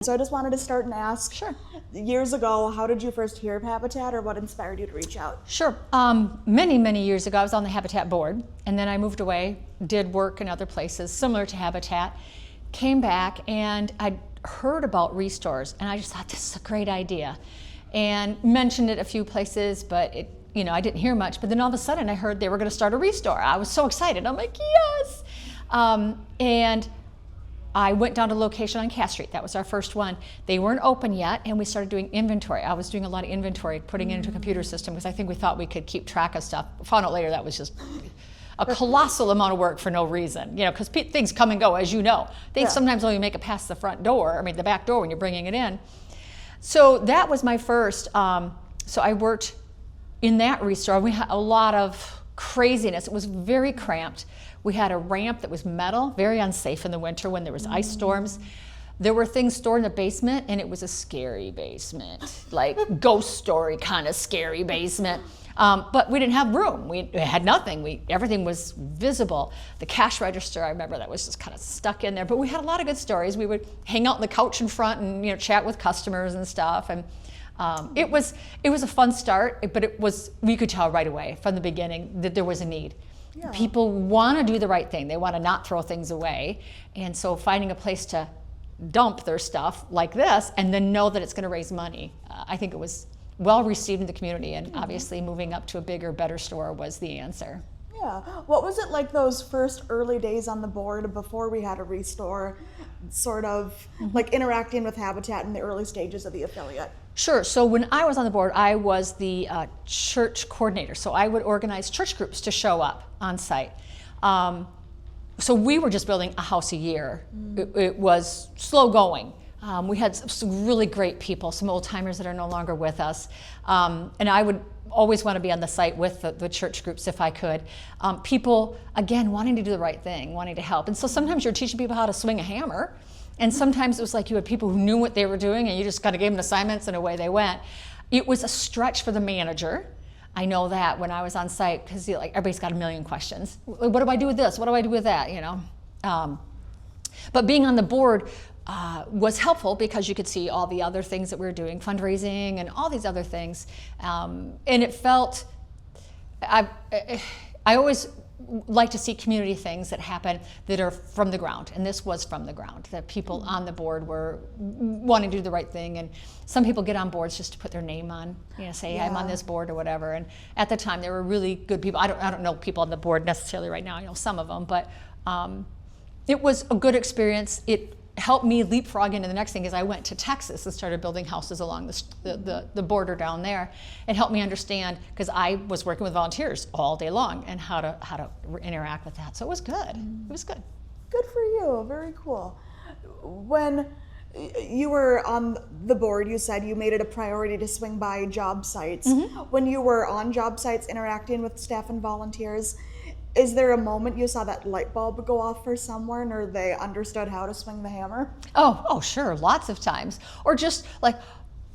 So I just wanted to start and ask, Sure. Years ago, how did you first hear of Habitat, or what inspired you to reach out? Sure. Many years ago, I was on the Habitat board, and then I moved away, did work in other places similar to Habitat, came back, and I heard about restores, and I just thought, this is a great idea, and mentioned it a few places, but I didn't hear much. But then all of a sudden, I heard they were going to start a restore. I was so excited. I'm like, yes! And I went down to location on Cass Street. That was our first one. They weren't open yet, and we started doing inventory. I was doing a lot of inventory, putting it into a computer system, because I think we thought we could keep track of stuff. Found out later that was just a colossal amount of work for no reason, because things come and go, as you know. They sometimes only make it past the front door, the back door when you're bringing it in. So that was my first. So I worked in that restore. We had a lot of craziness. It was very cramped. We had a ramp that was metal, very unsafe in the winter when there was ice storms. There were things stored in the basement, and it was a scary basement, like ghost story kind of scary basement. But we didn't have room. We had nothing. Everything was visible. The cash register, I remember, that was just kind of stuck in there. But we had a lot of good stories. We would hang out on the couch in front and chat with customers and stuff. And it was a fun start, but we could tell right away from the beginning that there was a need. Yeah. People want to do the right thing. They want to not throw things away. And so finding a place to dump their stuff like this and then know that it's going to raise money, I think it was well received in the community, and obviously moving up to a bigger, better store was the answer. Yeah. What was it like those first early days on the board before we had a restore, sort of like interacting with Habitat in the early stages of the affiliate? Sure. So when I was on the board, I was the church coordinator. So I would organize church groups to show up on site. So we were just building a house a year. It was slow going. We had some really great people, some old timers that are no longer with us. And I would always want to be on the site with the church groups if I could. People, again, wanting to do the right thing, wanting to help. And so sometimes you're teaching people how to swing a hammer. And sometimes it was like you had people who knew what they were doing, and you just kind of gave them assignments and away they went. It was a stretch for the manager. I know that when I was on site, because everybody's got a million questions. What do I do with this? What do I do with that? But being on the board was helpful because you could see all the other things that we were doing, fundraising and all these other things. And it felt, I always like to see community things that happen that are from the ground, and this was from the ground, that people on the board were wanting to do the right thing. And some people get on boards just to put their name on, say I'm on this board or whatever. And at the time there were really good people. I don't know people on the board necessarily right now, I know some of them, but it was a good experience. It helped me leapfrog into the next thing. As I went to Texas and started building houses along the border down there. It helped me understand, because I was working with volunteers all day long, and how to interact with that. So it was good. It was good. Good for you. Very cool. When you were on the board, you said you made it a priority to swing by job sites. When you were on job sites interacting with staff and volunteers, is there a moment you saw that light bulb go off for someone, or they understood how to swing the hammer? Oh, sure, lots of times. Or just like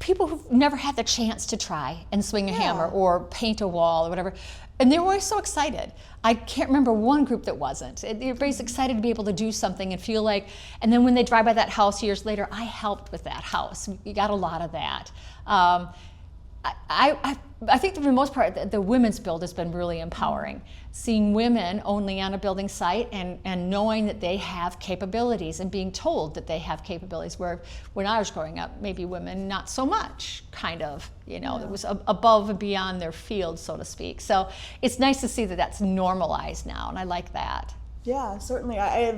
people who've never had the chance to try and swing a hammer or paint a wall or whatever. And they were always so excited. I can't remember one group that wasn't. Everybody's excited to be able to do something and feel like, and then when they drive by that house years later, I helped with that house. You got a lot of that. I think for the most part, the women's build has been really empowering. Seeing women only on a building site and knowing that they have capabilities and being told that they have capabilities, where when I was growing up, maybe women not so much, kind of, it was above and beyond their field, so to speak. So it's nice to see that that's normalized now, and I like that. Yeah, certainly. I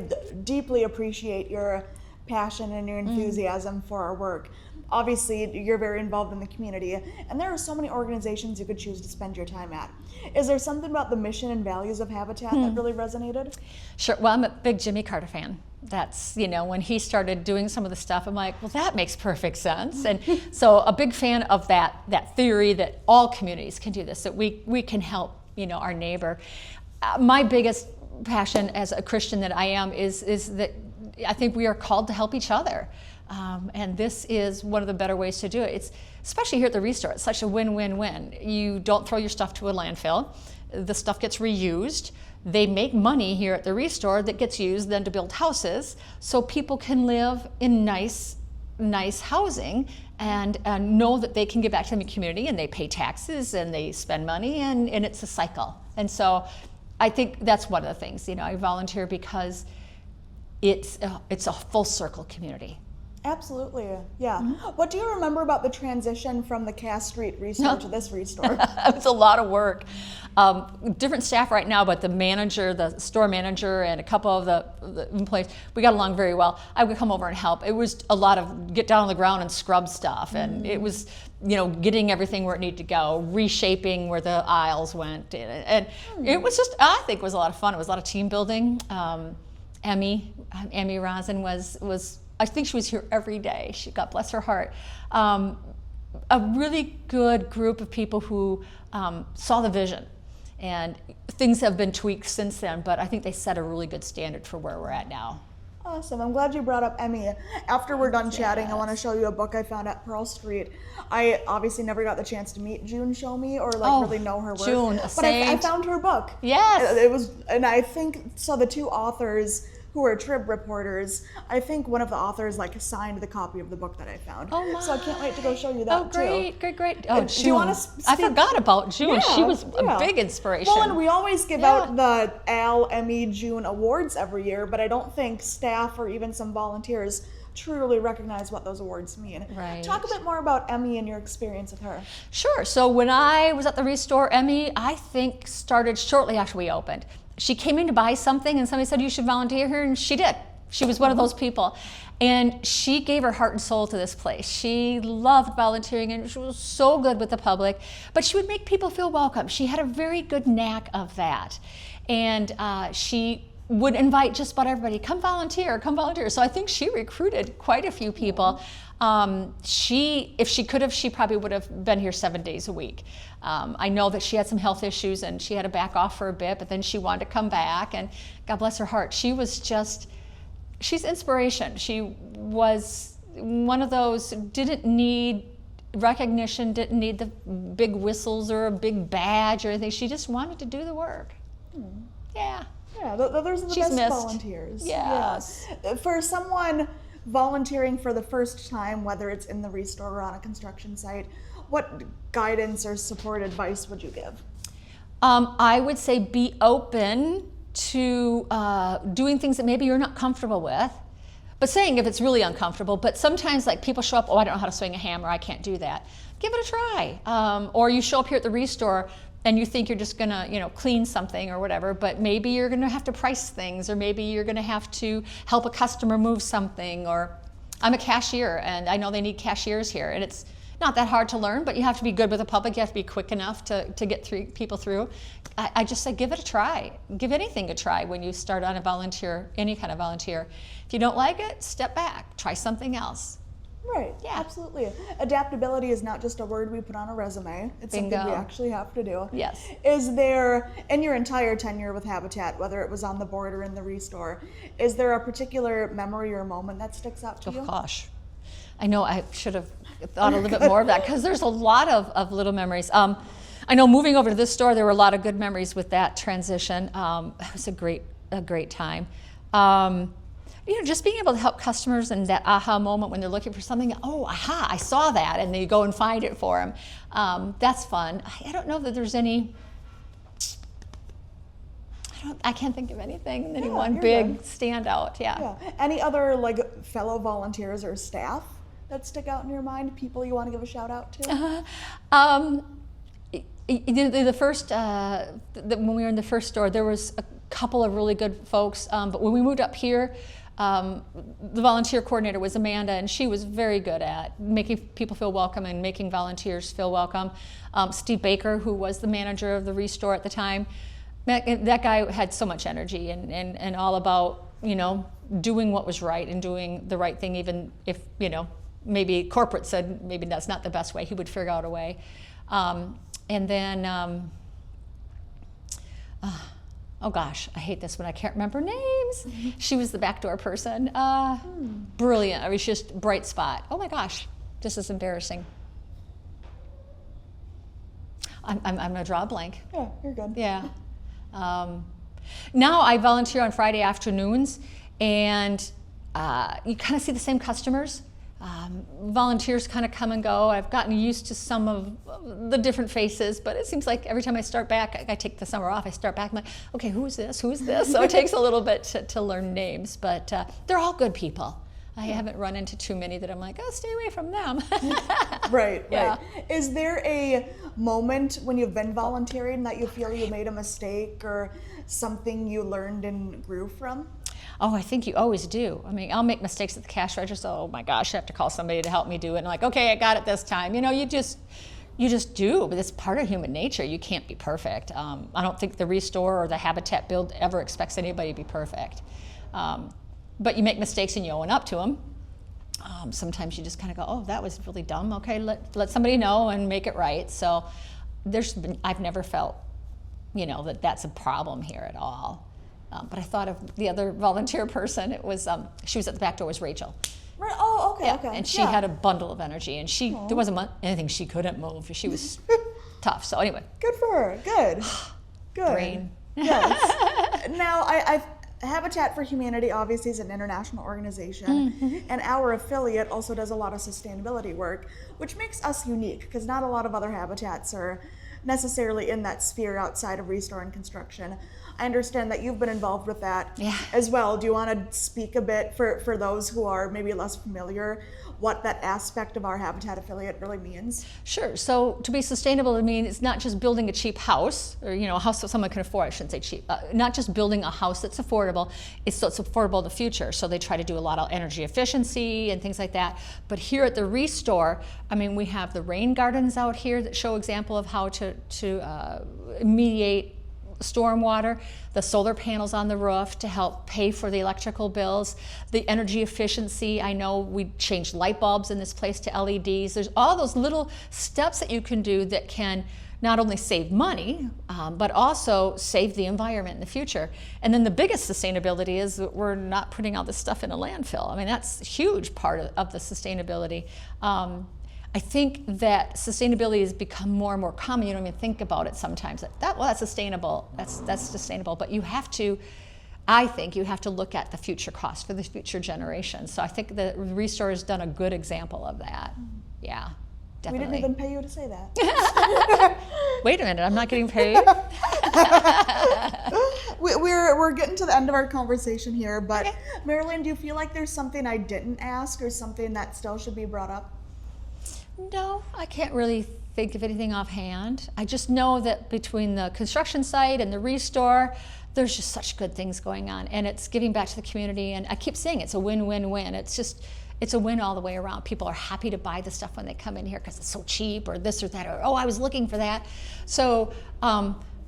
deeply appreciate your passion and your enthusiasm for our work. Obviously, you're very involved in the community, and there are so many organizations you could choose to spend your time at. Is there something about the mission and values of Habitat that really resonated? Sure. Well, I'm a big Jimmy Carter fan. That's, when he started doing some of the stuff, I'm like, well, that makes perfect sense. And so a big fan of that theory that all communities can do this, that we can help, our neighbor. My biggest passion as a Christian that I am is that I think we are called to help each other. And this is one of the better ways to do it. It's especially here at the Restore. It's such a win-win-win. You don't throw your stuff to a landfill. The stuff gets reused. They make money here at the Restore that gets used then to build houses, so people can live in nice nice housing and know that they can give back to the community, and they pay taxes and they spend money, and it's a cycle. And so I think that's one of the things, I volunteer because it's a full circle community. Absolutely, yeah. What do you remember about the transition from the Cass Street Restore to this Restore? It's a lot of work. Different staff right now, but the manager, the store manager, and a couple of the employees, we got along very well. I would come over and help. It was a lot of get down on the ground and scrub stuff, and it was, getting everything where it needed to go, reshaping where the aisles went, and it was just, I think, was a lot of fun. It was a lot of team building. Emmy Rosin was. I think she was here every day. God bless her heart. A really good group of people who saw the vision, and things have been tweaked since then, but I think they set a really good standard for where we're at now. Awesome. I'm glad you brought up Emmy. After we're done chatting, I want to show you a book I found at Pearl Street. I obviously never got the chance to meet June Show Me or really know her work. June, but I found her book. Yes. It was, and I think, so the two authors who were Trib reporters, I think one of the authors signed the copy of the book that I found. Oh my. So I can't wait to go show you that too. Great. Oh, June. Do you want to I forgot about June. Yeah, she was a big inspiration. Well, and we always give out the Al, Emmy, June awards every year, but I don't think staff or even some volunteers truly recognize what those awards mean. Right. Talk a bit more about Emmy and your experience with her. Sure. So when I was at the Restore, Emmy, I think, started shortly after we opened. She came in to buy something, and somebody said, you should volunteer here, and she did. She was one of those people. And she gave her heart and soul to this place. She loved volunteering, and she was so good with the public, but she would make people feel welcome. She had a very good knack of that. And she would invite just about everybody, come volunteer. So I think she recruited quite a few people. If she could have, she probably would have been here 7 days a week. I know that she had some health issues and she had to back off for a bit, but then she wanted to come back, and God bless her heart. She's inspiration. She was one of those, didn't need recognition, didn't need the big whistles or a big badge or anything. She just wanted to do the work. Yeah. Yeah, those are the She's best missed. volunteers. Yes. Yeah. For someone volunteering for the first time, whether it's in the Restore or on a construction site, what guidance or support advice would you give? I would say be open to doing things that maybe you're not comfortable with, but saying if it's really uncomfortable. But sometimes people show up, I don't know how to swing a hammer, I can't do that. Give it a try. Or you show up here at the Restore and you think you're just gonna clean something or whatever, but maybe you're gonna have to price things, or maybe you're gonna have to help a customer move something. Or I'm a cashier, and I know they need cashiers here, and it's not that hard to learn, but you have to be good with the public. You have to be quick enough to get people through. I just say give it a try. Give anything a try when you start on a volunteer, any kind of volunteer. If you don't like it, step back, try something else. Right, Yeah. absolutely. Adaptability is not just a word we put on a resume. It's something we actually have to do. Yes. Is there, in your entire tenure with Habitat, whether it was on the board or in the Restore, is there a particular memory or moment that sticks out to you? Oh gosh, I know I should have thought a little bit more of that, because there's a lot of little memories. I know moving over to this store, there were a lot of good memories with that transition. It was a great time. Just being able to help customers and that aha moment when they're looking for something, aha, I saw that, and then you go and find it for them. That's fun. I don't know that there's any, I can't think of anything, any one big standout, yeah. Any other fellow volunteers or staff that stick out in your mind, people you want to give a shout out to? The first, when we were in the first store, there was a couple of really good folks, but when we moved up here, the volunteer coordinator was Amanda, and she was very good at making people feel welcome and making volunteers feel welcome. Steve Baker, who was the manager of the Restore at the time, that guy had so much energy and all about, doing what was right and doing the right thing, even if, maybe corporate said maybe that's not the best way, he would figure out a way. And then, oh gosh, I hate this when I can't remember names. She was the backdoor person. Brilliant. I was just bright spot. Oh my gosh, this is embarrassing. I'm gonna draw a blank. Yeah, you're good. Yeah. Now I volunteer on Friday afternoons, and you kind of see the same customers, Volunteers kind of come and go. I've gotten used to some of the different faces, but it seems like every time I start back, I take the summer off, I start back, I'm like, okay, who's this? Who's this? So it takes a little bit to learn names, but they're all good people. I haven't run into too many that I'm like, oh, stay away from them. Right. Yeah. Is there a moment when you've been volunteering that you feel you made a mistake or something you learned and grew from? Oh, I think you always do. I mean, I'll make mistakes at the cash register. Oh my gosh, I have to call somebody to help me do it. And like, okay, I got it this time. You know, you just do, but it's part of human nature. You can't be perfect. I don't think the Restore or the Habitat Build ever expects anybody to be perfect. But you make mistakes and you own up to them. Sometimes you just kind of go, oh, that was really dumb. Okay, let somebody know and make it right. So I've never felt, you know, that's a problem here at all. But I thought of the other volunteer person. It was she was at the back door. Was Rachel? Right. Oh, okay, Yeah. okay. And she had a bundle of energy, and there wasn't anything she couldn't move. She was tough. So anyway, Good for her. Good. Good. brain. Yes. Now, Habitat for Humanity obviously is an international organization, and our affiliate also does a lot of sustainability work, which makes us unique because not a lot of other habitats are necessarily in that sphere outside of restore and construction. I understand that you've been involved with that as well. Do you want to speak a bit for those who are maybe less familiar what that aspect of our Habitat affiliate really means? Sure. So to be sustainable, I mean, it's not just building a cheap house, or a house that someone can afford. I shouldn't say cheap. Not just building a house that's affordable. It's so it's affordable in the future. So they try to do a lot of energy efficiency and things like that. But here at the Restore, I mean, we have the rain gardens out here that show example of how to mediate stormwater, the solar panels on the roof to help pay for the electrical bills, the energy efficiency. I know we changed light bulbs in this place to LEDs. There's all those little steps that you can do that can not only save money, but also save the environment in the future. And then the biggest sustainability is that we're not putting all this stuff in a landfill. I mean, that's a huge part of the sustainability. I think that sustainability has become more and more common. You don't even think about it sometimes. That's sustainable. That's sustainable. But I think you have to look at the future cost for the future generations. So I think the Restore has done a good example of that. Yeah, definitely. We didn't even pay you to say that. Wait a minute, I'm not getting paid? We're getting to the end of our conversation here, but Okay. Marilyn, do you feel like there's something I didn't ask or something that still should be brought up? No, I can't really think of anything offhand. I just know that between the construction site and the Restore, there's just such good things going on, and it's giving back to the community. And I keep saying it's a win-win-win. It's a win all the way around. People are happy to buy the stuff when they come in here because it's so cheap, or this or that, or oh, I was looking for that. So,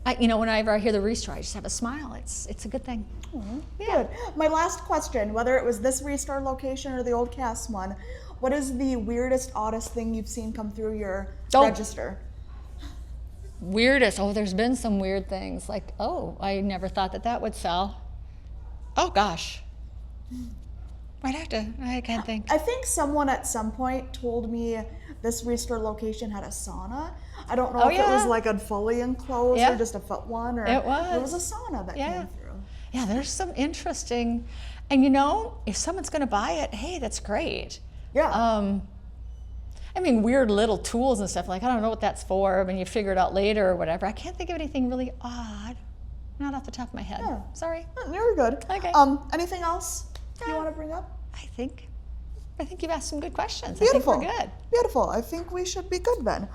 whenever I hear the Restore, I just have a smile. It's a good thing. Yeah. Good. My last question, whether it was this Restore location or the old Cass one, what is the weirdest, oddest thing you've seen come through your register? Weirdest. Oh, there's been some weird things. Like, oh, I never thought that would sell. Oh, gosh. I can't think. I think someone at some point told me this Restore location had a sauna. I don't know if it was like a fully enclosed or just a foot one, or it was. There was a sauna that came through. Yeah, there's some interesting, and if someone's going to buy it, hey, that's great. Yeah. I mean, weird little tools and stuff, like, I don't know what that's for. I mean, you figure it out later or whatever. I can't think of anything really odd. Not off the top of my head. Yeah. Sorry. You're good. Okay. Anything else you want to bring up? I think you've asked some good questions. Beautiful. I think we're good. Beautiful. I think we should be good then.